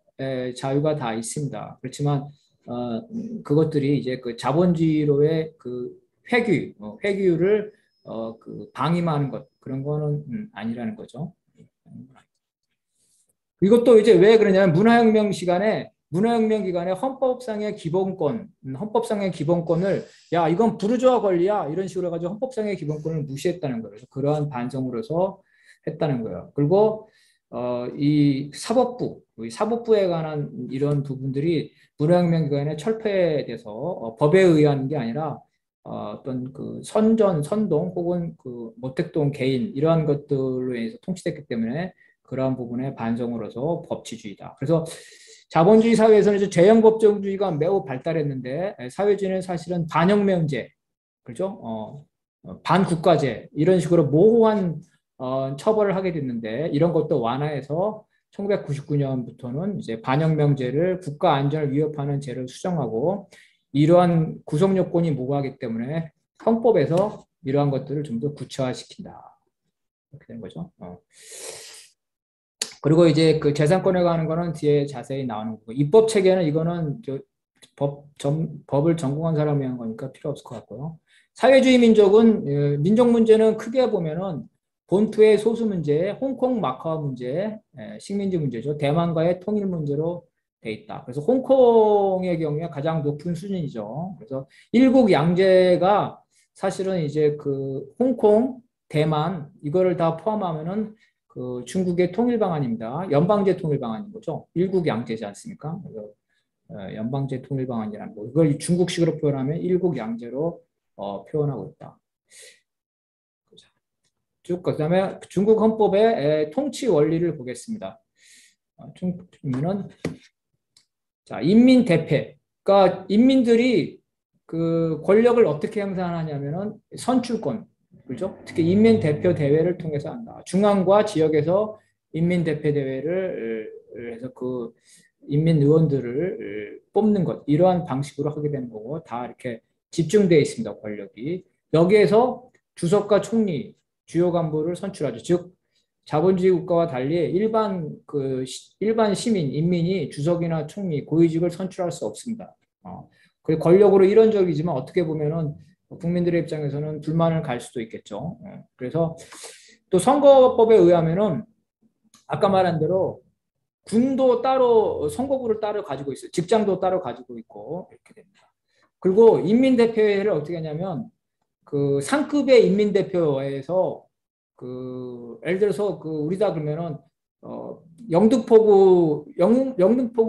Speaker 2: 자유가 다 있습니다. 그렇지만 그것들이 이제 자본주의로의 회귀를 방임하는 것, 그런 거는 아니라는 거죠. 이것도 이제 왜 그러냐면 문화혁명 기간에 헌법상의 기본권을 야, 이건 부르주아 권리야, 이런 식으로 해가지고 헌법상의 기본권을 무시했다는 거예요. 그래서 그러한 반성으로서 했다는 거예요. 그리고 이 사법부에 관한 이런 부분들이 문화혁명 기간에 철폐돼서 법에 의한 게 아니라 어떤 그 선동 혹은 그 모택동 개인 이러한 것들로 인해서 통치됐기 때문에 그러한 부분에 반성으로서 법치주의다. 그래서 자본주의 사회에서는 이제 죄형법정주의가 매우 발달했는데 사회주의는 사실은 반혁명제, 그렇죠? 반국가제 이런 식으로 모호한 처벌을 하게 됐는데 이런 것도 완화해서 1999년부터는 이제 반혁명제를 국가 안전을 위협하는 죄를 수정하고 이러한 구속 요건이 모호하기 때문에 형법에서 이러한 것들을 좀 더 구체화시킨다. 이렇게 된 거죠. 그리고 이제 그 재산권에 관한 거는 뒤에 자세히 나오는 거고 입법 체계는 이거는 법을 전공한 사람이 한 거니까 필요 없을 것 같고요. 사회주의 민족은 민족 문제는 크게 보면은 본토의 소수 문제, 홍콩 마카오 문제, 식민지 문제죠. 대만과의 통일 문제로 돼 있다. 그래서 홍콩의 경우에 가장 높은 수준이죠. 그래서 일국 양제가 사실은 이제 그 홍콩, 대만 이거를 다 포함하면은 그 중국의 통일 방안입니다. 연방제 통일 방안인 거죠. 일국 양제지 않습니까? 그래서 연방제 통일 방안이라는 거. 이걸 중국식으로 표현하면 일국 양제로 표현하고 있다. 쭉 그다음에 중국 헌법의 통치 원리를 보겠습니다. 중국은 자 인민 대패. 그러니까 인민들이 그 권력을 어떻게 행사하냐면은 선출권, 그렇죠? 특히 인민 대표 대회를 통해서 한다. 중앙과 지역에서 인민 대표 대회를 해서 그 인민 의원들을 뽑는 것 이러한 방식으로 하게 되는 거고 다 이렇게 집중되어 있습니다. 권력이 여기에서 주석과 총리 주요 간부를 선출하죠. 즉 자본주의 국가와 달리 일반 시민 인민이 주석이나 총리 고위직을 선출할 수 없습니다. 그 권력으로 이런 적이지만 어떻게 보면은 국민들의 입장에서는 불만을 갈 수도 있겠죠. 그래서 또 선거법에 의하면은 아까 말한 대로 군도 따로 선거구를 따로 가지고 있어요. 직장도 따로 가지고 있고 이렇게 됩니다. 그리고 인민대표회를 어떻게 하냐면 그 상급의 인민대표회에서 그 예를 들어서 그 우리다 그러면은 영등포구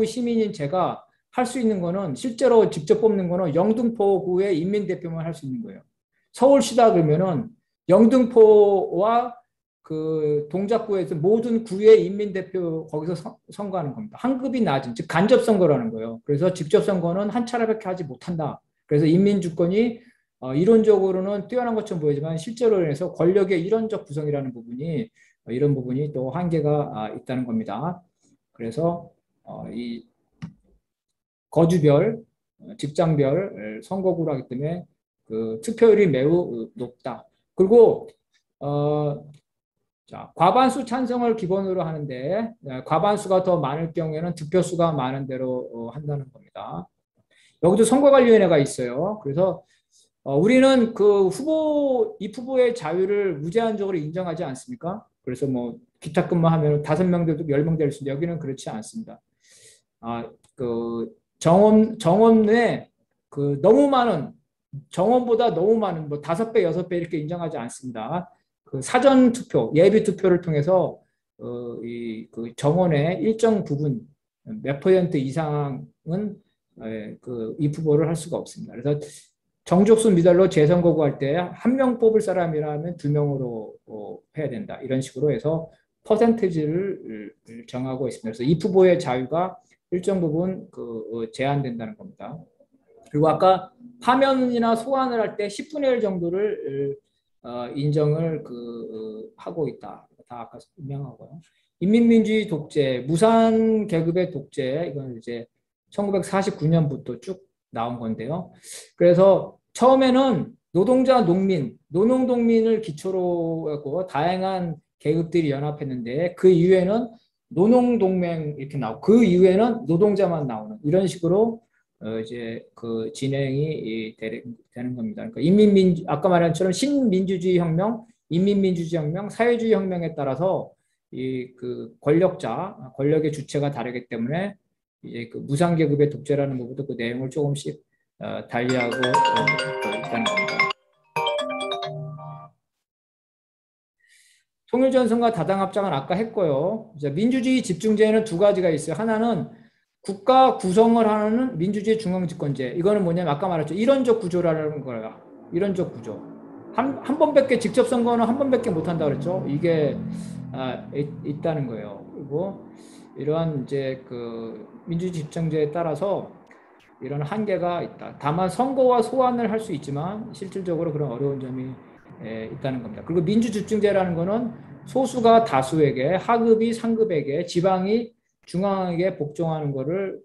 Speaker 2: 시민인 제가 할 수 있는 거는 실제로 직접 뽑는 거는 영등포구의 인민대표만 할 수 있는 거예요. 서울시다 그러면은 영등포와 그 동작구에서 모든 구의 인민대표 거기서 선거하는 겁니다. 한 급이 낮은 즉 간접 선거라는 거예요. 그래서 직접 선거는 한 차례밖에 하지 못한다. 그래서 인민주권이 이론적으로는 뛰어난 것처럼 보이지만 실제로 인해서 권력의 이론적 구성이라는 부분이 이런 부분이 또 한계가 있다는 겁니다. 그래서 이 거주별, 직장별 선거구로 하기 때문에 그 투표율이 매우 높다. 그리고 자, 과반수 찬성을 기본으로 하는데 과반수가 더 많을 경우에는 득표수가 많은 대로 한다는 겁니다. 여기도 선거관리위원회가 있어요. 그래서 우리는 그 입 후보의 자유를 무제한적으로 인정하지 않습니까? 그래서 뭐 기타 근무하면 5명 돼도 10명 될 수 있는데 여기는 그렇지 않습니다. 그 정원 내 그 너무 많은 정원보다 너무 많은 뭐 5배, 6배 이렇게 인정하지 않습니다. 그 사전 투표, 예비 투표를 통해서 그 정원의 일정 부분 몇 퍼센트 이상은 그 입 후보를 할 수가 없습니다. 그래서 정족수 미달로 재선거구 할 때 한 명 뽑을 사람이라면 2명으로 해야 된다. 이런 식으로 해서 퍼센티지를 정하고 있습니다. 그래서 입 후보의 자유가 일정 부분 제한된다는 겁니다. 그리고 아까 파면이나 소환을 할 때 10분의 1 정도를 인정을 하고 있다. 다 아까 설명하고요. 인민민주주의 독재, 무산 계급의 독재, 이건 이제 1949년부터 쭉 나온 건데요. 그래서 처음에는 노동자, 농민, 노농동민을 기초로 하고 다양한 계급들이 연합했는데 그 이후에는 노농동맹 이렇게 나오고 그 이후에는 노동자만 나오는 이런 식으로 이제 그 진행이 되는 겁니다. 그러니까 아까 말한 것처럼 신민주주의 혁명, 인민민주주의 혁명, 사회주의 혁명에 따라서 이 그 권력의 주체가 다르기 때문에 이제 그 무상계급의 독재라는 부분도 그 내용을 조금씩 달리하고 있다는 겁니다. 통일전선과 다당합작은 아까 했고요. 이제 민주주의 집중제는 두 가지가 있어요. 하나는 국가 구성을 하는 민주주의 중앙집권제. 이거는 뭐냐면 아까 말했죠. 일원적 구조라는 거예요. 일원적 구조. 한 번밖에 직접 선거는 한 번밖에 못 한다 그랬죠. 이게 있다는 거예요. 그리고 이러한 이제 그 민주주의 집중제에 따라서 이런 한계가 있다. 다만 선거와 소환을 할 수 있지만 실질적으로 그런 어려운 점이 있다는 겁니다. 그리고 민주집중제라는 거는 소수가 다수에게, 하급이 상급에게, 지방이 중앙에게 복종하는 것을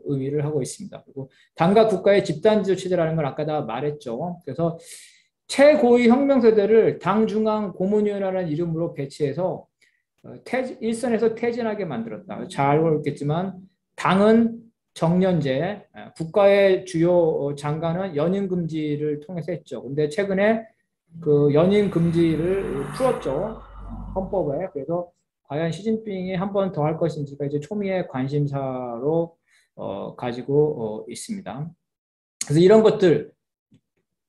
Speaker 2: 의미를 하고 있습니다. 그리고 당과 국가의 집단지도 체제라는 걸 아까 다 말했죠. 그래서 최고위 혁명세대를 당중앙 고문위원회라는 이름으로 배치해서 일선에서 퇴진하게 만들었다. 잘 알고 있겠지만 당은 정년제, 국가의 주요 장관은 연임 금지를 통해서 했죠. 근데 최근에 그 연임 금지를 풀었죠. 헌법에. 그래서 과연 시진핑이 한 번 더 할 것인지가 이제 초미의 관심사로 가지고 있습니다. 그래서 이런 것들,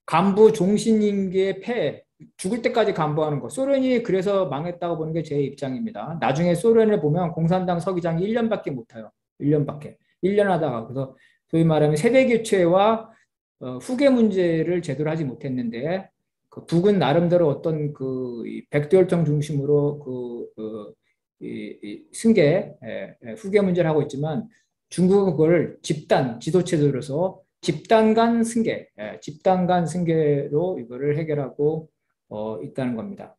Speaker 2: 간부 종신 임기의 폐해, 죽을 때까지 간부하는 거. 소련이 그래서 망했다고 보는 게 제 입장입니다. 나중에 소련을 보면 공산당 서기장이 1년밖에 못 해요. 1년밖에. 1년 하다가. 그래서 소위 말하면 세대 교체와 후계 문제를 제대로 하지 못했는데, 그 북은 나름대로 어떤 그 백두혈통 중심으로 승계, 후계 문제를 하고 있지만 중국은 그걸 집단, 지도체제로서 집단 간 승계, 집단 간 승계로 이거를 해결하고 있다는 겁니다.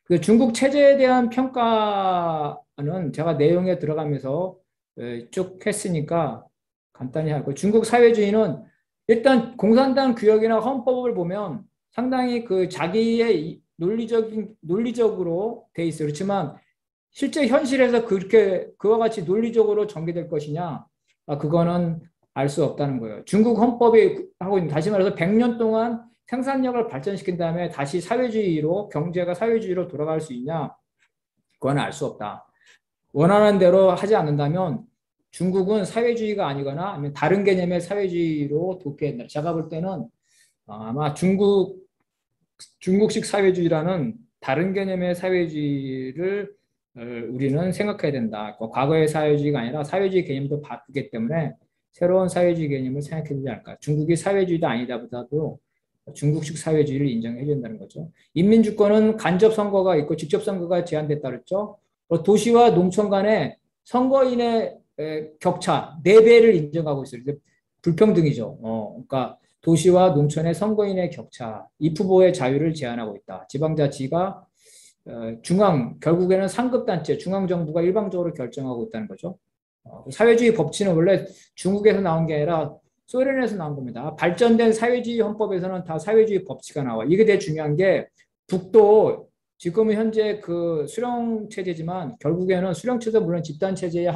Speaker 2: 그 중국 체제에 대한 평가는 제가 내용에 들어가면서 쭉 했으니까 간단히 하고, 중국 사회주의는 일단 공산당 규約헌법을 보면 상당히 그 자기의 논리적으로 돼 있어요. 그렇지만 실제 현실에서 그렇게 그와 같이 논리적으로 전개될 것이냐, 그거는 알 수 없다는 거예요. 중국 헌법이 하고 있는, 다시 말해서 100년 동안 생산력을 발전시킨 다음에 다시 사회주의로, 경제가 사회주의로 돌아갈 수 있냐, 그건 알 수 없다. 원하는 대로 하지 않는다면 중국은 사회주의가 아니거나 아니면 다른 개념의 사회주의로 도피한다. 제가 볼 때는 아마 중국식 사회주의라는 다른 개념의 사회주의를 우리는 생각해야 된다. 과거의 사회주의가 아니라 사회주의 개념도 바꾸기 때문에 새로운 사회주의 개념을 생각해야 되지 않을까. 중국이 사회주의도 아니다보다도 중국식 사회주의를 인정해 준다는 거죠. 인민주권은 간접 선거가 있고 직접 선거가 제한됐다 그랬죠. 도시와 농촌 간의 선거인의 격차 4배를 인정하고 있어요. 불평등이죠. 그러니까 도시와 농촌의 선거인의 격차, 입후보의 자유를 제한하고 있다. 지방자치가 결국에는 상급단체, 중앙정부가 일방적으로 결정하고 있다는 거죠. 사회주의 법치는 원래 중국에서 나온 게 아니라 소련에서 나온 겁니다. 발전된 사회주의 헌법에서는 다 사회주의 법치가 나와. 이게 되게 중요한 게, 북도 지금은 현재 그 수령 체제지만 결국에는 수령 체제 물론 집단 체제의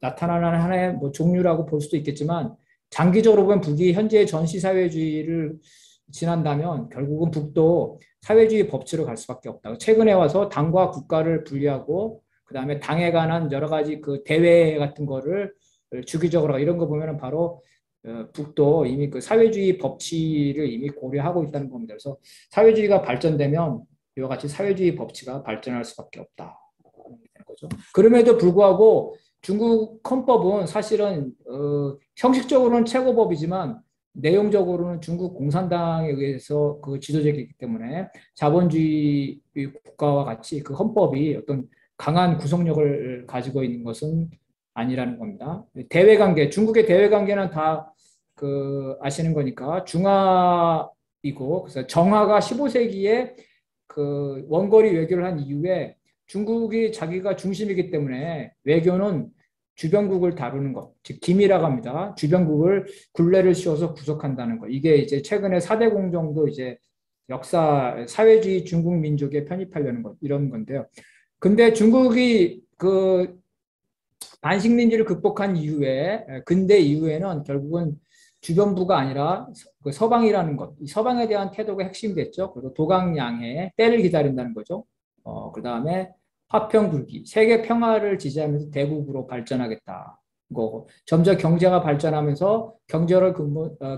Speaker 2: 나타나는 하나의 종류라고 볼 수도 있겠지만, 장기적으로 보면 북이 현재 전시 사회주의를 지난다면 결국은 북도 사회주의 법치로 갈 수밖에 없다. 최근에 와서 당과 국가를 분리하고 그다음에 당에 관한 여러 가지 그 대회 같은 거를 주기적으로 이런 거 보면은 바로 북도 이미 그 사회주의 법치를 이미 고려하고 있다는 겁니다. 그래서 사회주의가 발전되면 이와 같이 사회주의 법치가 발전할 수밖에 없다. 거죠. 그럼에도 불구하고 중국 헌법은 사실은 형식적으로는 최고법이지만 내용적으로는 중국 공산당에 의해서 그 지도되기 때문에 자본주의 국가와 같이 그 헌법이 어떤 강한 구속력을 가지고 있는 것은 아니라는 겁니다. 대외관계, 중국의 대외관계는 다 아시는 거니까 중화이고, 그래서 정화가 15세기에 그 원거리 외교를 한 이후에 중국이 자기가 중심이기 때문에 외교는 주변국을 다루는 것, 즉 기미라고 합니다. 주변국을 굴레를 씌워서 구속한다는 것. 이게 이제 최근에 4대 공정도 이제 역사 사회주의 중국 민족에 편입하려는 것, 이런 건데요. 근데 중국이 그 반식민지를 극복한 이후에, 근대 이후에는 결국은 주변부가 아니라 그 서방이라는 것, 이 서방에 대한 태도가 핵심이 됐죠. 그리고 도강양해, 때를 기다린다는 거죠. 그 다음에 화평 불기, 세계 평화를 지지하면서 대국으로 발전하겠다. 거고, 점점 경제가 발전하면서 경제를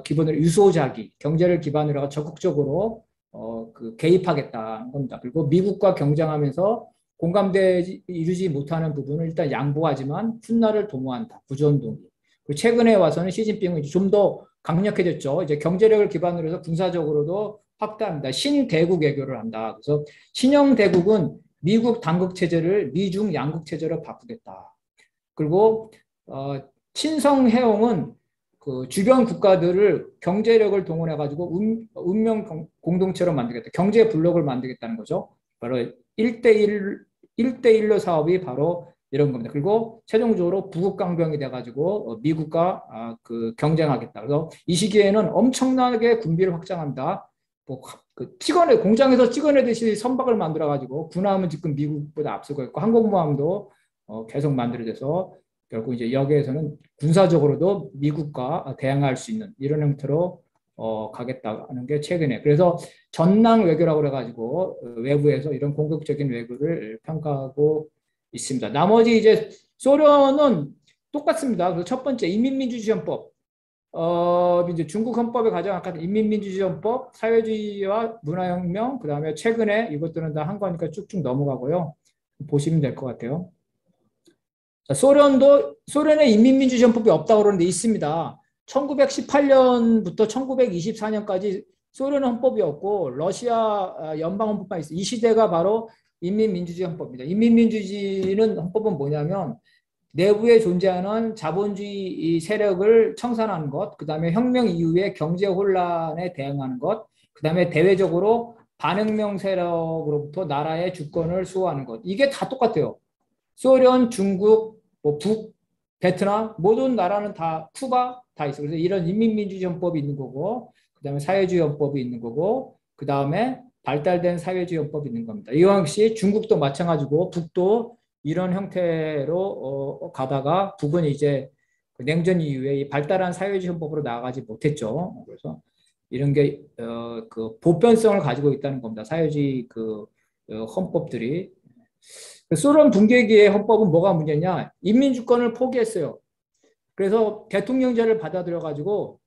Speaker 2: 기본으로 유소자기, 경제를 기반으로 적극적으로 그 개입하겠다는 겁니다. 그리고 미국과 경쟁하면서 공감대 이루지 못하는 부분을 일단 양보하지만 훗날을 도모한다. 부존동의. 그리고 최근에 와서는 시진핑은 좀 더 강력해졌죠. 이제 경제력을 기반으로 해서 군사적으로도 확대합니다. 신대국 외교를 한다. 그래서 신형 대국은 미국 당국 체제를 미중 양국 체제로 바꾸겠다. 그리고 친성 해옹은 그 주변 국가들을 경제력을 동원해 가지고 운명 공동체로 만들겠다. 경제 블록을 만들겠다는 거죠. 바로 1대1로 사업이 바로 이런 겁니다. 그리고 최종적으로 부국 강병이 돼 가지고 미국과 그 경쟁하겠다. 그래서 이 시기에는 엄청나게 군비를 확장합니다. 뭐 그 공장에서 찍어내듯이 선박을 만들어 가지고 군함은 지금 미국보다 앞서고 있고 항공모함도 계속 만들어져서 결국 이제 여기에서는 군사적으로도 미국과 대항할 수 있는 이런 형태로 가겠다는 게 최근에. 그래서 전랑 외교라고 그래가지고 외부에서 이런 공격적인 외교를 평가하고 있습니다. 나머지 이제 소련은 똑같습니다. 그래서 첫 번째 인민민주주의헌법, 이제 중국 헌법에 가장 아까 인민민주주의헌법, 사회주의와 문화혁명, 그 다음에 최근에 이것들은 다 한 거니까 쭉쭉 넘어가고요. 보시면 될 것 같아요. 소련의 인민민주주의헌법이 없다고 그러는데 있습니다. 1918년부터 1924년까지 소련 헌법이 없고 러시아 연방헌법만 있어요. 이 시대가 바로 인민민주주의 헌법입니다. 인민민주주의는 헌법은 뭐냐면 내부에 존재하는 자본주의 세력을 청산하는 것, 그 다음에 혁명 이후에 경제 혼란에 대응하는 것, 그 다음에 대외적으로 반혁명 세력으로부터 나라의 주권을 수호하는 것. 이게 다 똑같아요. 소련, 중국, 뭐 베트남 모든 나라는 다 쿠바 다 있어요. 그래서 이런 인민민주주의 헌법이 있는 거고, 그 다음에 사회주의 헌법이 있는 거고, 그 다음에 발달된 사회주의 헌법이 있는 겁니다. 이와 역시 중국도 마찬가지고 북도 이런 형태로 가다가 북은 이제 냉전 이후에 이 발달한 사회주의 헌법으로 나아가지 못했죠. 그래서 이런 게 그 보편성을 가지고 있다는 겁니다. 사회주의 그 헌법들이. 소련 붕괴기의 헌법은 뭐가 문제냐? 인민주권을 포기했어요. 그래서 대통령제를 받아들여 가지고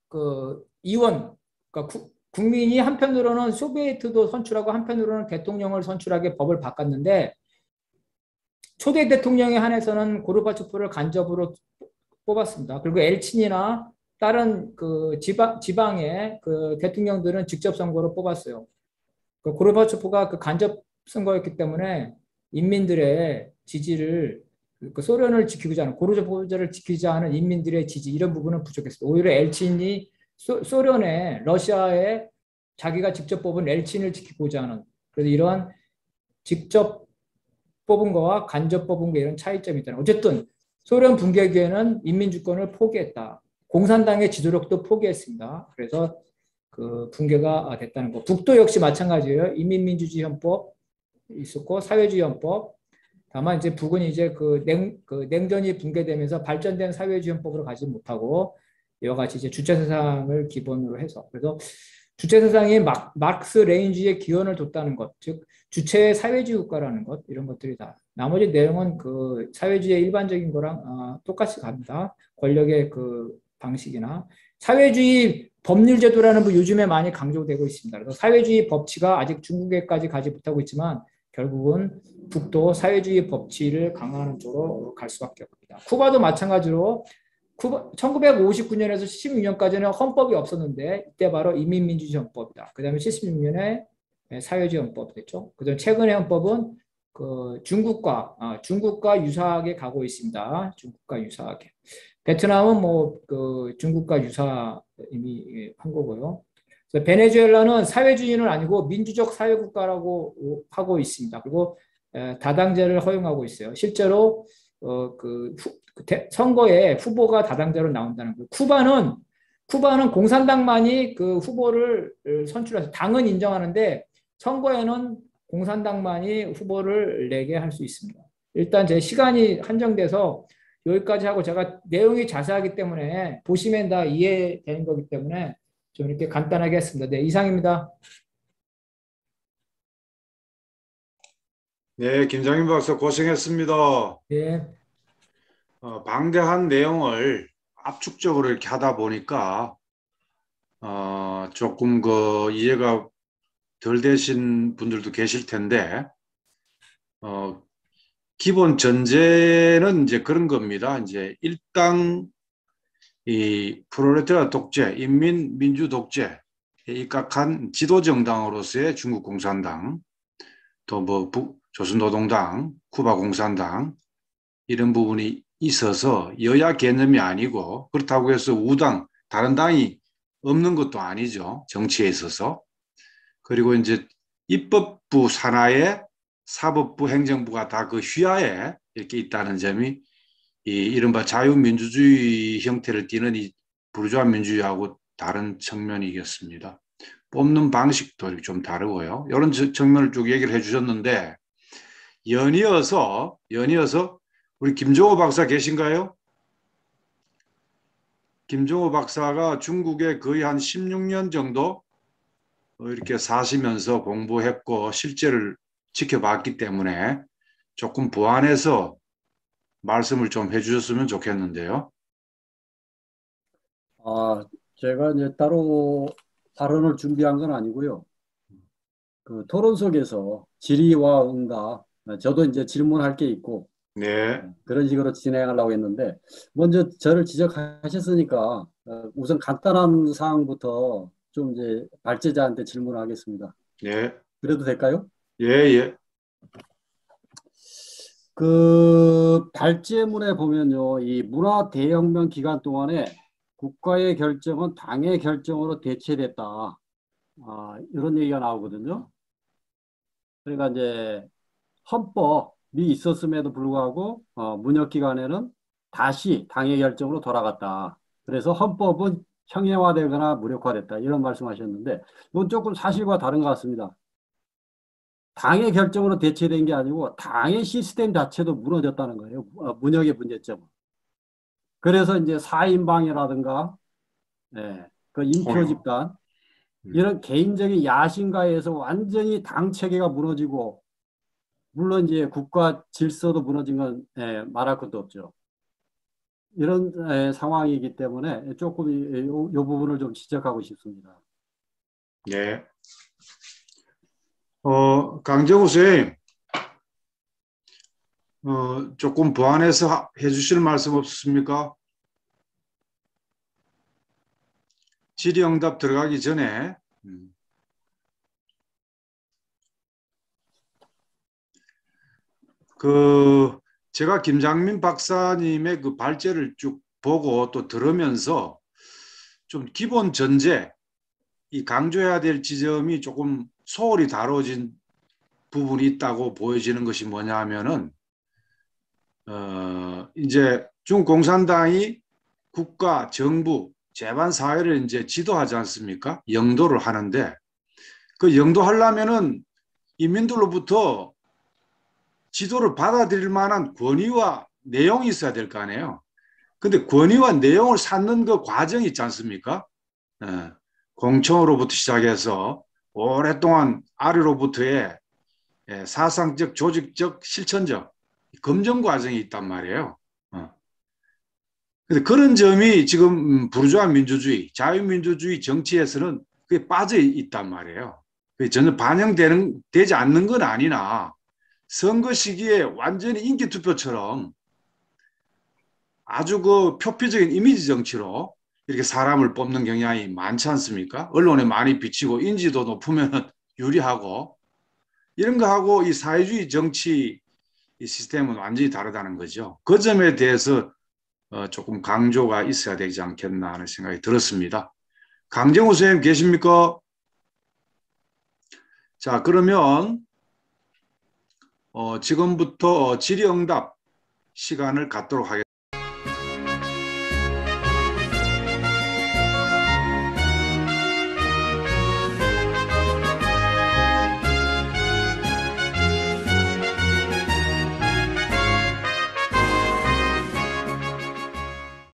Speaker 2: 그 의원, 그러니까 국민이 한편으로는 소비에트도 선출하고 한편으로는 대통령을 선출하게 법을 바꿨는데 초대 대통령에 한해서는 고르바초프를 간접으로 뽑았습니다. 그리고 엘친이나 다른 그 지방의 그 대통령들은 직접 선거로 뽑았어요. 그 고르바초프가 그 간접 선거였기 때문에 인민들의 지지를 그 소련을 지키고자 하는 고르바초프를 지키자 하는 인민들의 지지 이런 부분은 부족했어요. 오히려 엘친이 소련의 러시아에 자기가 직접 뽑은 엘친을 지키고자 하는 그래서 이러한 직접 뽑은 거와 간접 뽑은 거 이런 차이점이 있다. 어쨌든 소련 붕괴기에는 인민주권을 포기했다. 공산당의 지도력도 포기했습니다. 그래서 그 붕괴가 됐다는 거. 북도 역시 마찬가지예요. 인민민주주의 헌법 있었고 사회주의 헌법. 다만 이제 북은 이제 그 냉전이 붕괴되면서 발전된 사회주의 헌법으로 가지 못하고 이와 같이 이제 주체사상을 기본으로 해서 그래서 주체사상이 마르크스 레닌주의의 기원을 뒀다는 것, 즉 주체의 사회주의 국가라는 것 이런 것들이 다. 나머지 내용은 그 사회주의의 일반적인 거랑 똑같이 갑니다. 권력의 그 방식이나 사회주의 법률제도라는 거 요즘에 많이 강조되고 있습니다. 그래서 사회주의 법치가 아직 중국에까지 가지 못하고 있지만 결국은 북도 사회주의 법치를 강화하는 쪽으로 갈 수밖에 없습니다. 쿠바도 마찬가지로 1959년에서 76년까지는 헌법이 없었는데 이때 바로 인민민주주의 헌법이다. 그 다음에 76년에 사회주의 헌법이 됐죠. 그 다음에 최근의 헌법은 그 중국과 유사하게 가고 있습니다. 중국과 유사하게. 베트남은 뭐 그 중국과 유사 이미 한 거고요. 베네수엘라는 사회주의는 아니고 민주적 사회국가라고 하고 있습니다. 그리고 다당제를 허용하고 있어요. 실제로 선거에 후보가 다당제로 나온다는 거예요. 쿠바는 공산당만이 그 후보를 선출해서 당은 인정하는데 선거에는 공산당만이 후보를 내게 할 수 있습니다. 일단 제 시간이 한정돼서 여기까지 하고 제가 내용이 자세하기 때문에 보시면 다 이해되는 거기 때문에 좀 이렇게 간단하게 했습니다. 네, 이상입니다.
Speaker 1: 네, 김장인 박사 고생했습니다.
Speaker 2: 네.
Speaker 1: 방대한 내용을 압축적으로 이렇게 하다 보니까 조금 그 이해가 덜 되신 분들도 계실 텐데, 기본 전제는 이제 그런 겁니다. 이제 일당 이 프롤레타리아 독재, 인민 민주 독재에 입각한 지도 정당으로서의 중국 공산당, 또 뭐 조선노동당, 쿠바 공산당 이런 부분이 있어서 여야 개념이 아니고, 그렇다고 해서 우당, 다른 당이 없는 것도 아니죠. 정치에 있어서. 그리고 이제 입법부 산하에 사법부, 행정부가 다 그 휘하에 이렇게 있다는 점이 이 이른바 자유민주주의 형태를 띠는 이 부르주아 민주주의하고 다른 측면이겠습니다. 뽑는 방식도 좀 다르고요. 이런 측면을 쭉 얘기를 해주셨는데, 연이어서 우리 김종호 박사 계신가요? 김종호 박사가 중국에 거의 한 16년 정도 이렇게 사시면서 공부했고 실제를 지켜봤기 때문에 조금 보완해서 말씀을 좀 해주셨으면 좋겠는데요.
Speaker 3: 제가 이제 따로 발언을 준비한 건 아니고요. 그 토론 속에서 질의와 응답, 저도 이제 질문할 게 있고,
Speaker 1: 네,
Speaker 3: 그런 식으로 진행하려고 했는데, 먼저 저를 지적하셨으니까, 우선 간단한 사항부터 좀 이제 발제자한테 질문하겠습니다.
Speaker 1: 네,
Speaker 3: 그래도 될까요?
Speaker 1: 예, 예,
Speaker 3: 그 발제문에 보면요, 이 문화 대혁명 기간 동안에 국가의 결정은 당의 결정으로 대체됐다. 이런 얘기가 나오거든요. 그러니까 이제 헌법이 있었음에도 불구하고 문혁 기간에는 다시 당의 결정으로 돌아갔다. 그래서 헌법은 형해화되거나 무력화됐다. 이런 말씀하셨는데 이건 조금 사실과 다른 것 같습니다. 당의 결정으로 대체된 게 아니고 당의 시스템 자체도 무너졌다는 거예요. 문혁의 문제점은. 그래서 이제 사인방해라든가 그 인표 집단 이런 개인적인 야심가에서 완전히 당 체계가 무너지고 물론 이제 국가 질서도 무너진 건 말할 것도 없죠. 이런 상황이기 때문에 조금 이 부분을 좀 지적하고 싶습니다.
Speaker 1: 네. 강정우 선생님, 조금 보완해서 해주실 말씀 없습니까? 질의응답 들어가기 전에. 제가 김장민 박사님의 그 발제를 쭉 보고 또 들으면서 좀 기본 전제, 이 강조해야 될 지점이 조금 소홀히 다뤄진 부분이 있다고 보여지는 것이 뭐냐 하면은, 이제 중국 공산당이 국가, 정부, 재반 사회를 이제 지도하지 않습니까? 영도를 하는데, 그 영도하려면은 인민들로부터 지도를 받아들일 만한 권위와 내용이 있어야 될 거 아니에요. 근데 권위와 내용을 쌓는 그 과정이 있지 않습니까? 공청으로부터 시작해서 오랫동안 아래로부터의 사상적, 조직적, 실천적 검증 과정이 있단 말이에요. 근데 그런 점이 지금 부르주아 민주주의, 자유민주주의 정치에서는 그게 빠져 있단 말이에요. 그게 전혀 되지 않는 건 아니나 선거 시기에 완전히 인기투표처럼 아주 그 표피적인 이미지 정치로 이렇게 사람을 뽑는 경향이 많지 않습니까? 언론에 많이 비치고 인지도 높으면 유리하고, 이런 거하고 이 사회주의 정치 이 시스템은 완전히 다르다는 거죠. 그 점에 대해서 조금 강조가 있어야 되지 않겠나 하는 생각이 들었습니다. 강정우 선생님 계십니까? 자, 그러면 지금부터 질의응답 시간을 갖도록 하겠습니다.